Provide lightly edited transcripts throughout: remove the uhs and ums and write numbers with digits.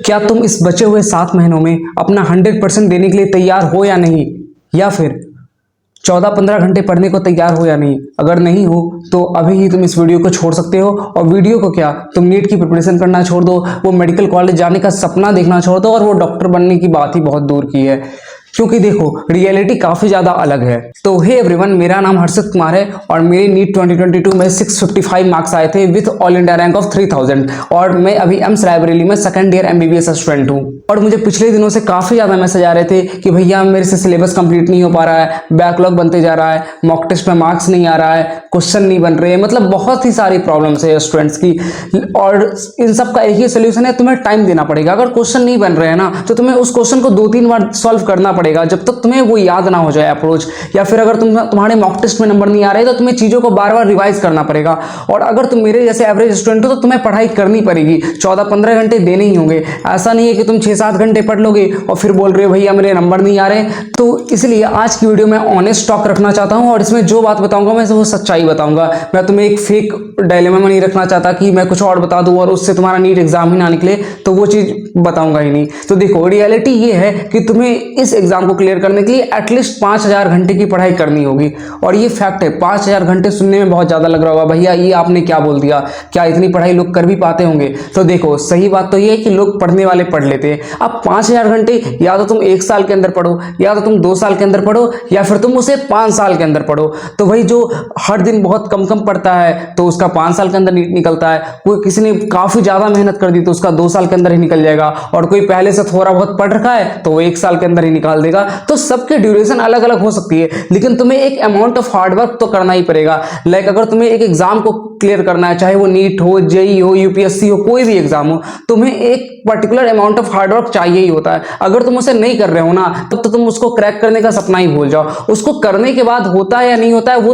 क्या तुम इस बचे हुए 7 महीनों में अपना 100% देने के लिए तैयार हो या नहीं, या फिर 14-15 घंटे पढ़ने को तैयार हो या नहीं? अगर नहीं हो तो अभी ही तुम इस वीडियो को छोड़ सकते हो। और वीडियो को क्या, तुम नीट की प्रिपरेशन करना छोड़ दो, वो मेडिकल कॉलेज जाने का सपना देखना छोड़ दो, और वो डॉक्टर बनने की बात ही बहुत दूर की है। क्योंकि देखो, रियलिटी काफी ज्यादा अलग है। तो हे एवरीवन, मेरा नाम हर्षित कुमार है और मेरे नीट 2022 में 655 मार्क्स आए थे with all India rank of 3000। और मैं अभी एम्स रायबरेली में सेकंड ईयर एमबीबीएस स्टूडेंट हूँ। और मुझे पिछले दिनों से काफी ज्यादा मैसेज आ रहे थे कि भैया मेरे से सिलेबस कंप्लीट नहीं हो पा रहा है, बैकलॉग बनते जा रहा है, मॉक टेस्ट में मार्क्स नहीं आ रहा है, क्वेश्चन नहीं बन रहे हैं, मतलब बहुत ही सारी प्रॉब्लम्स है स्टूडेंट्स की। और इन सब का एक ही सोल्यूशन है, तुम्हें टाइम देना पड़ेगा। अगर क्वेश्चन नहीं बन रहे हैं ना, तो तुम्हें उस क्वेश्चन को 2-3 बार सॉल्व करना पड़ेगा जब तक तुम्हें वो याद ना हो जाए अप्रोच। या फिर अगर तुम्हारे मॉक टेस्ट में नंबर नहीं आ रहे तो तुम्हें चीजों को बार बार रिवाइज करना पड़ेगा। और अगर तुम मेरे जैसे एवरेज स्टूडेंट हो तो तुम्हें पढ़ाई करनी पड़ेगी, 14-15 घंटे देने ही होंगे। ऐसा नहीं है कि तुम 6-7 घंटे पढ़ लोगे और फिर बोल रहे हो भैया मेरे नंबर नहीं आ रहे। तो इसलिए आज की वीडियो में ऑनेस्ट टॉक रखना चाहता हूं, और इसमें जो बात बताऊंगा मैं वो सच्चाई बताऊंगा। मैं तुम्हें एक फेक डायलेमा में नहीं रखना चाहता कि मैं कुछ और बता दूं और उससे तुम्हारा नीट एग्जाम ही ना निकले, तो वो चीज बताऊंगा ही नहीं। तो देखो, रियलिटी ये है कि तुम्हें इस एग्जाम को क्लियर करने के लिए एटलीस्ट 5000 घंटे की पढ़ाई करनी होगी। और ये फैक्ट है। 5000 घंटे सुनने में बहुत ज्यादा लग रहा होगा, भैया ये आपने क्या बोल दिया, क्या इतनी पढ़ाई लोग कर भी पाते होंगे? तो देखो, सही बात तो ये है कि लोग पढ़ने वाले पढ़ लेते हैं। अब 5000 घंटे या तो तुम 1 साल के अंदर पढ़ो, या तो तुम 2 साल के अंदर पढ़ो, या फिर तुम उसे 5 साल के अंदर पढ़ो। तो भाई जो हर दिन बहुत कम कम पढ़ता है तो उसका 5 साल के अंदर निकलता है। कोई किसी ने काफी ज्यादा मेहनत कर दी तो उसका 2 साल के अंदर ही निकल जाएगा। और कोई पहले से थोड़ा बहुत पढ़ रखा है तो वो 1 साल के अंदर ही निकाल देगा। तो सबके ड्यूरेशन अलग अलग हो सकती है, लेकिन तुम्हें एक अमाउंट ऑफ हार्डवर्क तो करना ही पड़ेगा। लाइक अगर तुम्हें एक एग्जाम को क्लियर करना है, चाहे वो नीट हो, जेई हो, यूपीएससी हो, कोई भी एग्जाम हो, तुम्हें एक पर्टिकुलर अमाउंट ऑफ हार्डवर्क चाहिए ही होता है। अगर तुम उसे नहीं कर रहे हो ना, तब तो तुम उसको क्रैक करने का सपना ही भूल जाओ। उसको करने के बाद होता है या नहीं होता है वो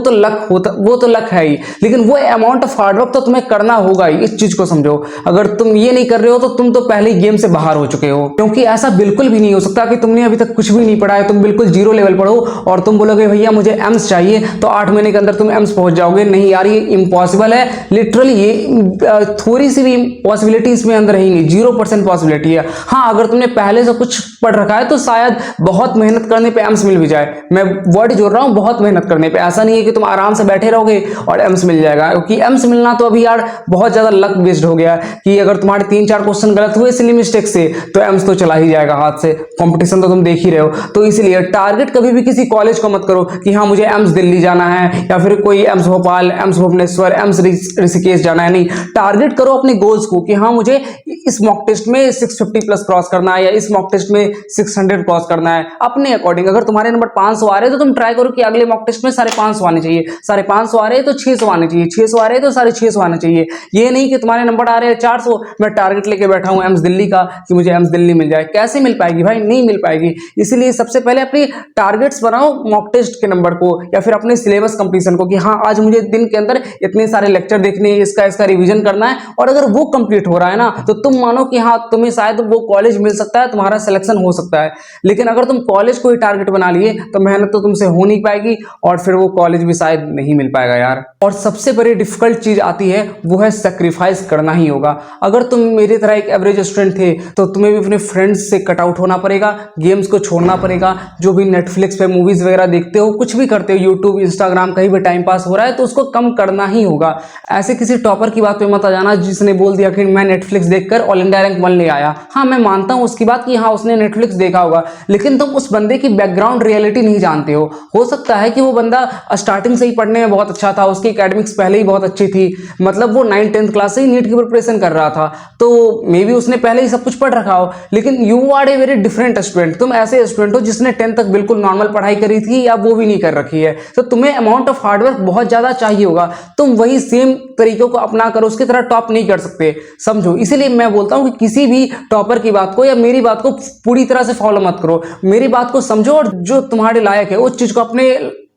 तो लक है ही, लेकिन वो अमाउंट ऑफ हार्डवर्क तो तुम्हें करना होगा ही। इस चीज को समझो। अगर तुम ये नहीं कर रहे हो तो तुम तो पहले ही गेम से बाहर हो चुके हो। क्योंकि ऐसा बिल्कुल भी नहीं हो सकता कि तुमने अभी तक कुछ भी नहीं पढ़ा है, तुम बिल्कुल 0 लेवल पढ़ो और तुम बोलोगे भैया मुझे एम्स चाहिए, तो 8 महीने के अंदर तुम एम्स पहुंच जाओगे। नहीं यार, ये इम्पॉसिबल है। लिटरली ये थोड़ी सी भी पॉसिबिलिटी इसमें अंदर रहेंगी, 0% पॉसिबिलिटी है। हाँ, अगर तुमने पहले से कुछ पढ़ रखा है तो शायद बहुत मेहनत करने पे एम्स मिल भी जाए। मैं वर्ड जोड़ रहा हूँ, बहुत मेहनत करने पे। ऐसा नहीं है कि तुम आराम से बैठे रहोगे और एम्स मिल जाएगा, क्योंकि एम्स मिलना तो अभी यार बहुत ज्यादा लक बेस्ड हो गया कि अगर तुम्हारे 3-4 क्वेश्चन गलत हुए सिली मिस्टेक से तो एम्स तो चला ही जाएगा हाथ से। कंपटीशन तो तुम देख ही रहे हो। तो इसलिए टारगेट कभी भी किसी कॉलेज को मत करो कि हाँ मुझे एम्स दिल्ली जाना है, या फिर कोई एम्स भोपाल, एम्स भुवनेश्वर, एम्स ऋषिकेश जाना है। नहीं, टारगेट करो अपने गोल्स को कि हाँ मुझे इस मॉक टेस्ट में 650 प्लस क्रॉस करना है, या इस मॉक टेस्ट में 600 क्रॉस करना है। अपने अकॉर्डिंग अगर तुम्हारे नंबर 500 आ रहे हैं तो तुम ट्राई करो कि अगले मॉक टेस्ट में 550 आने चाहिए, 550 आ रहे हैं तो 600 आने चाहिए, 600 आ रहे हैं तो 650 आने चाहिए। ये नहीं कि तुम्हारे नंबर आ रहे हैं 400, मैं टारगेट लेके बैठा हूं एम्स दिल्ली का कि मुझे एम्स दिल्ली मिल जाए। कैसे मिल पाएगी भाई? नहीं मिल पाएगी। इसलिए सबसे पहले अपनी टारगेट्स बनाओ मॉक टेस्ट के नंबर को, या फिर अपने सिलेबस कंप्लीशन को कि हाँ आज मुझे दिन के अंदर इतने सारे लेक्चर देखने हैं, इसका रिवीजन करना है। और अगर वो कंप्लीट हो रहा है ना, तो तुम मानो कि हाँ तुम्हें शायद वो कॉलेज मिल सकता है, तुम्हारा सिलेक्शन हो सकता है। लेकिन अगर तुम कॉलेज को ही टारगेट बना लिए तो मेहनत तो तुमसे हो नहीं पाएगी, और फिर वो कॉलेज भी शायद नहीं मिल पाएगा यार। और सबसे बड़ी डिफिकल्ट चीज आती है, वो है सेक्रीफाइस करना ही होगा। अगर तुम मेरी तरह एक एवरेज स्टूडेंट थे तो तुम्हें भी अपने फ्रेंड्स से कट आउट होना पड़ेगा, गेम्स को छोड़ना पड़ेगा, जो भी नेटफ्लिक्स पे मूवीज वगैरह देखते हो, कुछ भी करते हो, यूट्यूब, इंस्टाग्राम, कहीं भी टाइम पास हो रहा है तो उसको कम करना ही होगा। ऐसे किसी टॉपर की बात पे मत आ जाना जिसने बोल दिया कि मैं नेटफ्लिक्स देखकर ऑल इंडिया रैंक 1 ले आया। हाँ, मैं मानता हूं उसकी बात कि हाँ उसने नेटफ्लिक्स देखा होगा, लेकिन तुम उस बंदे की बैकग्राउंड रियलिटी नहीं जानते हो सकता है कि वो बंदा स्टार्टिंग से ही पढ़ने में बहुत अच्छा था, उसकी एकेडमिक्स पहले ही बहुत अच्छी थी, मतलब वो 9th-10th क्लास से ही नीट की प्रिपरेशन कर रहा था, तो मे बी उसने पहले ही सब कुछ पढ़ रखा हो। लेकिन you are a very different student. तुम ऐसे स्टूडेंट हो जिसने 10th तक बिल्कुल नॉर्मल पढ़ाई करी थी या वो भी नहीं कर रखी है, तो तुम्हें अमाउंट ऑफ हार्डवर्क बहुत ज्यादा चाहिए होगा। तुम वही सेम तरीकों को अपना कर उसकी तरह टॉप नहीं कर सकते, समझो। इसीलिए मैं बोलता हूं कि किसी भी टॉपर की बात को या मेरी बात को पूरी तरह से फॉलो मत करो, मेरी बात को समझो और जो तुम्हारे लायक है उस चीज को अपने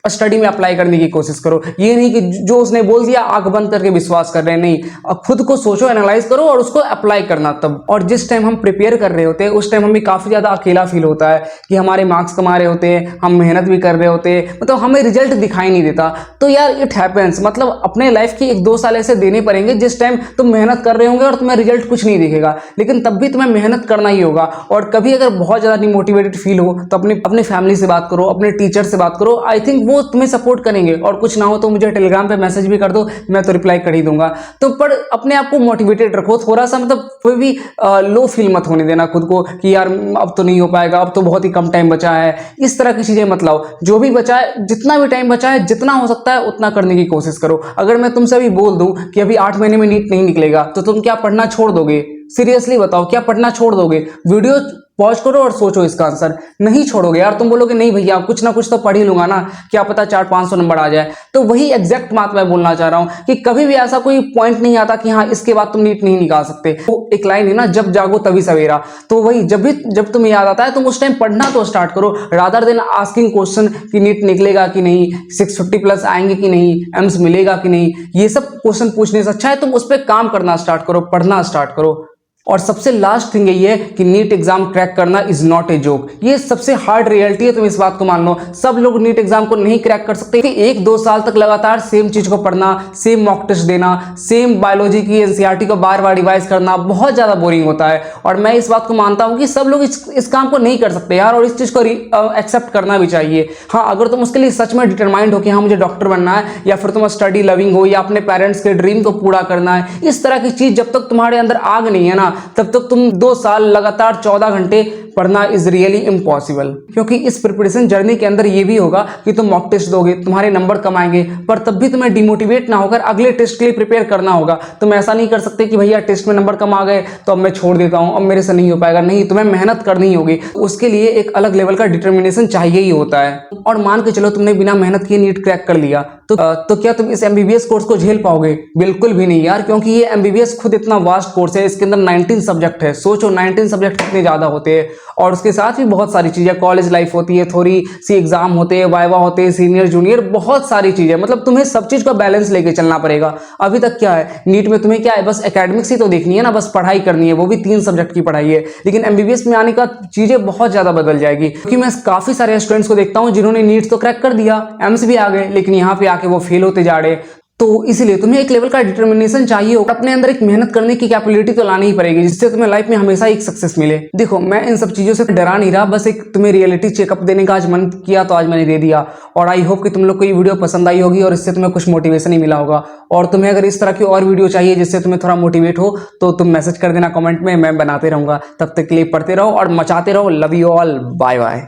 स्टडी में अप्लाई करने की कोशिश करो। ये नहीं कि जो उसने बोल दिया आंख बंद करके विश्वास कर रहे हैं, नहीं, अब खुद को सोचो, एनालाइज करो और उसको अप्लाई करना तब। और जिस टाइम हम प्रिपेयर कर रहे होते हैं उस टाइम हमें काफी ज्यादा अकेला फील होता है कि हमारे मार्क्स कमा रहे होते हैं, हम मेहनत भी कर रहे होते हैं, मतलब हमें रिजल्ट दिखाई नहीं देता। तो यार इट हैपेंस, मतलब अपने लाइफ की 1-2 साल ऐसे देने पड़ेंगे जिस टाइम तुम मेहनत कर रहे होंगे और तुम्हें रिजल्ट कुछ नहीं दिखेगा, लेकिन तब भी तुम्हें मेहनत करना ही होगा। और कभी अगर बहुत ज्यादा डिमोटिवेटेड फील हो तो अपनी फैमिली से बात करो, अपने टीचर से बात करो, आई थिंक वो तुम्हें सपोर्ट करेंगे। और कुछ ना हो तो मुझे टेलीग्राम पे मैसेज भी कर दो, मैं तो रिप्लाई कर ही दूंगा। तो पर अपने आप को मोटिवेटेड रखो थोड़ा सा, मतलब कोई भी लो फील मत होने देना खुद को कि यार अब तो नहीं हो पाएगा, अब तो बहुत ही कम टाइम बचा है, इस तरह की चीजें मत लाओ। जो भी बचा है, जितना भी टाइम बचा है, जितना हो सकता है उतना करने की कोशिश करो। अगर मैं तुमसे अभी बोल दूं कि अभी 8 महीने में नीट नहीं निकलेगा तो तुम क्या पढ़ना छोड़ दोगे? सीरियसली बताओ, क्या पढ़ना छोड़ दोगे? वीडियो पॉज करो और सोचो इसका आंसर। नहीं छोड़ोगे यार, तुम बोलोगे नहीं भैया कुछ ना कुछ तो पढ़ ही लूंगा ना, क्या पता 400-500 नंबर आ जाए। तो वही एग्जैक्ट बात मैं बोलना चाह रहा हूं कि कभी भी ऐसा कोई पॉइंट नहीं आता कि हाँ इसके बाद तुम नीट नहीं निकाल सकते। तो एक लाइन है ना, जब जागो तभी सवेरा। तो वही जब तुम्हें याद आता है तुम उस टाइम पढ़ना तो स्टार्ट करो, रादर देन आस्किंग क्वेश्चन कि नीट निकलेगा कि नहीं, 650 प्लस आएंगे कि नहीं, एम्स मिलेगा कि नहीं। ये सब क्वेश्चन पूछने से अच्छा है तुम उस पर काम करना स्टार्ट करो, पढ़ना स्टार्ट करो। और सबसे लास्ट थिंग यही है कि नीट एग्जाम क्रैक करना इज नॉट ए जोक। ये सबसे हार्ड रियलिटी है, तुम इस बात को मान लो। सब लोग नीट एग्जाम को नहीं क्रैक कर सकते। 1-2 साल तक लगातार सेम चीज को पढ़ना, सेम मॉक टेस्ट देना, सेम बायोलॉजी की एनसीईआरटी को बार बार रिवाइज करना बहुत ज्यादा बोरिंग होता है। और मैं इस बात को मानता हूं कि सब लोग इस काम को नहीं कर सकते यार, और इस चीज को एक्सेप्ट करना भी चाहिए। हाँ, अगर तुम उसके लिए सच में डिटरमाइंड हो कि हाँ मुझे डॉक्टर बनना है, या फिर तुम स्टडी लविंग हो, या अपने पेरेंट्स के ड्रीम को पूरा करना है, इस तरह की चीज जब तक तुम्हारे अंदर आग नहीं है ना, तब तक तुम 2 साल लगातार 14 घंटे पढ़ना इज रियली इम्पॉसिबल। क्योंकि इस प्रिपरेशन जर्नी के अंदर ये भी होगा कि तुम मॉक टेस्ट दोगे, तुम्हारे नंबर कम आएंगे, पर तब भी तुम्हें डिमोटिवेट ना होकर अगले टेस्ट के लिए प्रिपेयर करना होगा। तुम ऐसा नहीं कर सकते कि भैया टेस्ट में नंबर कम आ गए तो अब मैं छोड़ देता हूं, अब मेरे से नहीं हो पाएगा। नहीं, तुम्हें मेहनत करनी होगी, उसके लिए एक अलग लेवल का डिटर्मिनेशन चाहिए ही होता है। और मान के चलो तुमने बिना मेहनत किए नीट क्रैक कर लिया, तो क्या तुम इस एमबीबीएस कोर्स को झेल पाओगे? बिल्कुल भी नहीं यार, क्योंकि ये एमबीबीएस खुद इतना वास्ट कोर्स है, इसके अंदर 19 सब्जेक्ट है। सोचो 19 सब्जेक्ट कितने ज्यादा होते हैं, और उसके साथ भी बहुत सारी चीजें, कॉलेज लाइफ होती है, थोड़ी सी एग्जाम होते हैं, वाइवा होते हैं, सीनियर जूनियर, बहुत सारी चीजें, मतलब तुम्हें सब चीज का बैलेंस लेके चलना पड़ेगा। अभी तक क्या है नीट में, तुम्हें क्या है, बस एकेडमिक्स ही तो देखनी है ना, बस पढ़ाई करनी है, वो भी 3 सब्जेक्ट की पढ़ाई है। लेकिन एमबीबीएस में आने का चीजें बहुत ज्यादा बदल जाएगी, क्योंकि मैं काफी सारे स्टूडेंट्स को देखता हूं जिन्होंने नीट तो क्रैक कर दिया, एम्स भी आ गए, लेकिन यहाँ पे आके वो फेल होते जा रहे। तो इसीलिए तुम्हें एक लेवल का डिटर्मिनेशन चाहिए होगा, अपने अंदर एक मेहनत करने की कैपेबिलिटी तो लानी ही पड़ेगी, जिससे तुम्हें लाइफ में हमेशा एक सक्सेस मिले। देखो मैं इन सब चीजों से डरा नहीं रहा, बस एक तुम्हें रियलिटी चेकअप देने का आज मन किया तो आज मैंने दे दिया। और आई होप कि तुम लोग को ये वीडियो पसंद आई होगी और इससे तुम्हें कुछ मोटिवेशन ही मिला होगा। और तुम्हें अगर इस तरह की और वीडियो चाहिए जिससे तुम्हें थोड़ा मोटिवेट हो तो तुम मैसेज कर देना कमेंट में, मैं बनाते रहूंगा। तब तक के लिए पढ़ते रहो और मचाते रहो। Love you all, bye bye.